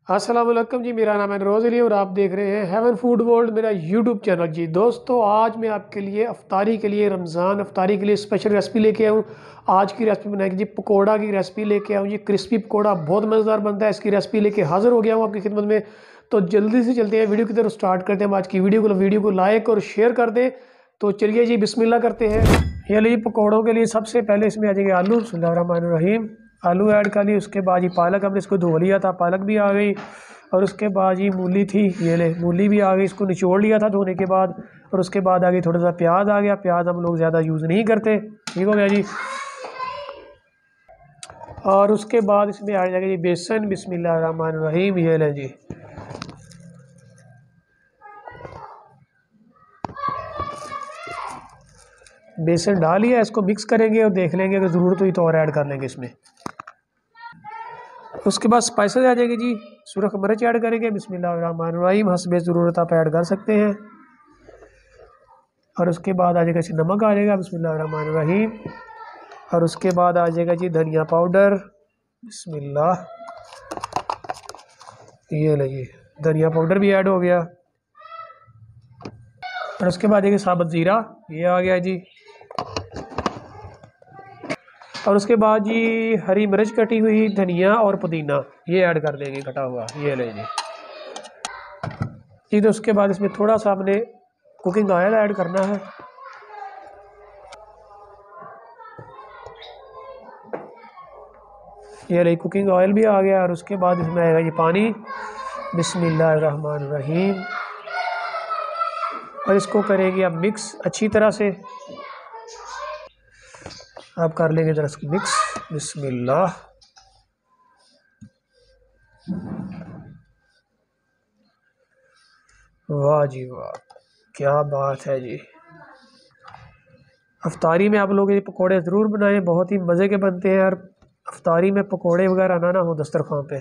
अस्सलाम वालेकुम जी, मेरा नाम है रोज़ अली और आप देख रहे हैं हेवन फूड वर्ल्ड, मेरा यूट्यूब चैनल। जी दोस्तों, आज मैं आपके लिए अफ्तारी के लिए रमज़ान अफ्तारी के लिए स्पेशल रेसिपी लेके आऊँ। आज की रेसिपी बनाएगी जी, पकोड़ा की रेसिपी लेके आऊँ जी। क्रिस्पी पकोड़ा बहुत मज़ेदार बनता है। इसकी रेसिपी लेके हाज़िर हो गया हूँ आपकी खिदमत में। तो जल्दी से चलते हैं वीडियो की तरफ, स्टार्ट करते हैं आज की वीडियो को लाइक और शेयर कर दें। तो चलिए जी, बिस्मिल्लाह करते हैं। ये लीजिए, पकौड़ों के लिए सबसे पहले इसमें आ जाएंगे आलू। बिस्मिल्लाहिर्रहमानिर्रहीम। आलू ऐड कर लिए, उसके बाद ये पालक, हमने इसको धो लिया था, पालक भी आ गई। और उसके बाद ये मूली थी, ये ले मूली भी आ गई, इसको निचोड़ लिया था धोने के बाद। और उसके बाद आ गई थोड़ा सा प्याज आ गया। प्याज हम लोग ज़्यादा यूज़ नहीं करते, ठीक हो गया जी। और उसके बाद इसमें आ जाएगा जी बेसन। बिस्मिल्लाहिर्रहमानिर्रहीम। ये ले जी, बेसन डाल लिया, इसको मिक्स करेंगे और देख लेंगे अगर ज़रूरत हुई तो और ऐड कर लेंगे इसमें। उसके बाद स्पाइसेस आ जाएंगे जी। सुरख मिर्च ऐड करेंगे। बिस्मिल्लाहिर्रहमानिर्रहीम। हस्बे ज़रूरत आप ऐड कर सकते हैं। और उसके बाद आ जाएगा जी नमक आ जाएगा। बिस्मिल्लाहिर्रहमानिर्रहीम। और उसके बाद आ जाएगा जी धनिया पाउडर। बिस्मिल्लाह। ये लीजिए, धनिया पाउडर भी ऐड हो गया। और उसके बाद देखिए साबुत ज़ीरा, ये आ गया जी। और उसके बाद जी हरी मिर्च कटी हुई, धनिया और पुदीना ये ऐड कर देंगे कटा हुआ। ये ले जी। तो उसके बाद इसमें थोड़ा सा हमने कुकिंग ऑयल ऐड करना है। ये ले, कुकिंग ऑयल भी आ गया। और उसके बाद इसमें आएगा ये पानी। बिस्मिल्लाहिर्रहमानिर्रहीम। और इसको करेंगे अब मिक्स अच्छी तरह से। आप कर लेंगे जरा इसको मिक्स। बिस्मिल्लाह। वाह जी वाह, क्या बात है जी। अफ्तारी में आप लोग ये पकोड़े ज़रूर बनाएं, बहुत ही मज़े के बनते हैं। और अफ्तारी में पकोड़े वगैरह ना हो दस्तरखान पे,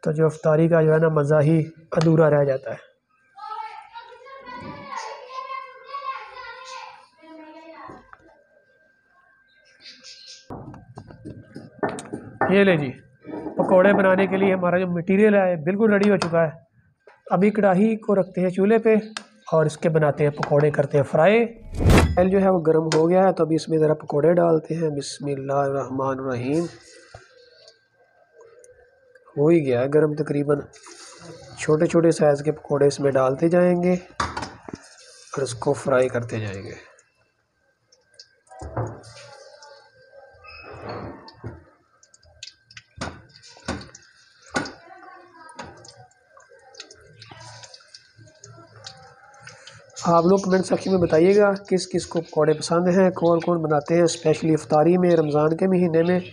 तो जो अफ्तारी का जो है ना मज़ा ही अधूरा रह जाता है। ये ले जी, पकोड़े बनाने के लिए हमारा जो मटेरियल है बिल्कुल रेडी हो चुका है। अभी कढ़ाई को रखते हैं चूल्हे पे और इसके बनाते हैं पकोड़े, करते हैं फ्राई। तेल जो है वो गर्म हो गया है, तो अभी इसमें ज़रा पकोड़े डालते हैं। बिस्मिल्लाहिर्रहमानिर्रहीम। हो ही गया है गर्म तकरीबन। छोटे छोटे साइज़ के पकोड़े इसमें डालते जाएंगे और इसको फ्राई करते जाएंगे। आप लोग कमेंट सेक्शन में बताइएगा किस किस को पकौड़े पसंद हैं, कौन कौन बनाते हैं स्पेशली इफ्तारी में, रमज़ान के महीने में।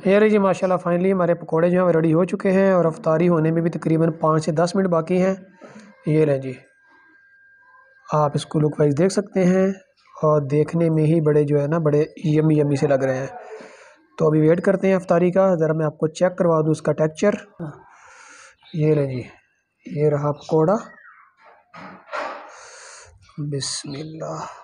ये रही जी, माशाल्लाह फाइनली हमारे पकोड़े जो हैं रेडी हो चुके हैं। और अफ्तारी होने में भी तकरीबन 5 से 10 मिनट बाकी हैं। ये लें जी, आप इसको लुक वाइज देख सकते हैं और देखने में ही बड़े जो है ना बड़े यमी यमी से लग रहे हैं। तो अभी वेट करते हैं अफ्तारी का। ज़रा मैं आपको चेक करवा दूँ उसका टेक्सचर। ये लें जी, ये रहा पकोड़ा। बिस्मिल्लाह।